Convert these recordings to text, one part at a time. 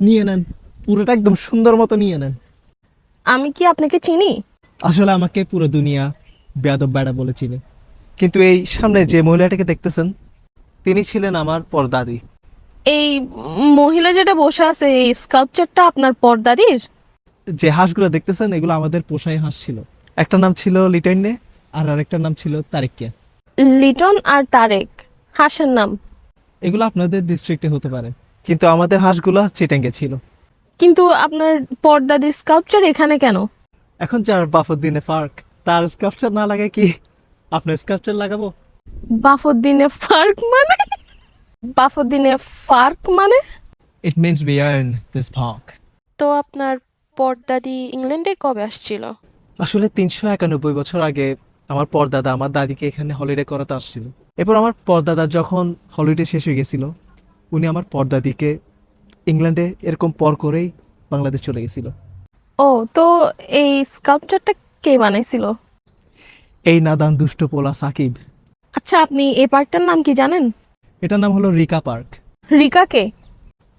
নিয়ে নেন, পুরোটা একদম সুন্দর মতো নিয়ে নেন। আমি কি আপনাকে চিনি? আসলে আমাকে পুরো দুনিয়া বেয়াদব বেড়া বলে চিনে, কিন্তু এই সামনে যে মহিলাটাকে দেখতেছেন তিনি ছিলেন আমার পরদাদি। এই মহিলা যেটা বসে আছে এই স্কাল্পচারটা আপনার পর্দাদির? যে হাঁসগুলো দেখতেছেন এগুলো আমাদের পোষাই হাঁস ছিল। একটা নাম ছিল লিটনে, আর আরেকটার নাম ছিল তারিকিয়া। লিটন আর তারেক হাসের নাম। এগুলো আপনাদের ডিস্ট্রিক্টে হতে পারে, কিন্তু আমাদের হাঁসগুলো চিটাঙ্গে ছিল। কিন্তু আপনার পর্দাদির স্কাল্পচার এখানে কেন? এখন যার বাফুদ্দিনে পার্ক, তার স্কাল্পচার না লাগায় কি আপনার স্কাল্পচার লাগাবো? বাফুদ্দিনে ফার্ক মানে? বাফুদ্দিনে ফার্ক মানে? It means we own this park. তো আপনার পরদাদি ইংল্যান্ডে কবে আসছিল? আসলে 391 বছর আগে আমার পরদাদা আমার দাদিকে এখানে হলিডে করাতে আসছিল। এরপর আমার পরদাদা যখন হলিডে শেষ হয়ে গেছিল, উনি আমার পরদাদিকে ইংল্যান্ডে এরকম পর করেই বাংলাদেশ চলে গেছিল। ও, তো এই স্কাল্পচারটা কে বানাইছিল? এই নাদান দুষ্ট পোলা সাকিব। আচ্ছা, আপনি এই পার্কটার নাম কি জানেন? এটার নাম হলো রিকা পার্ক। রিকাকে?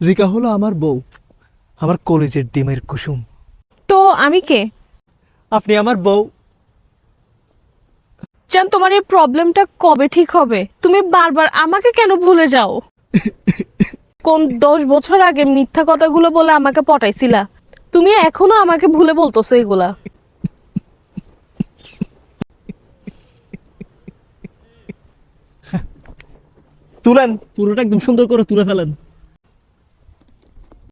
রিকা হলো আমার বউ, আমার কলেজের ডিমের কুসুম। তো আমি কে? আপনি আমার বউ। জান, তোমার এই প্রবলেমটা কবে ঠিক হবে? তুমি বারবার আমাকে কেন ভুলে যাও? কোন 10 বছর আগে মিথ্যা কথাগুলো বলে আমাকে পটাইছিলা, তুমি এখনো আমাকে ভুলে বলতেছো এগুলা? তুলেন, পুরোটা একদম সুন্দর করে তুলে ফেলেন।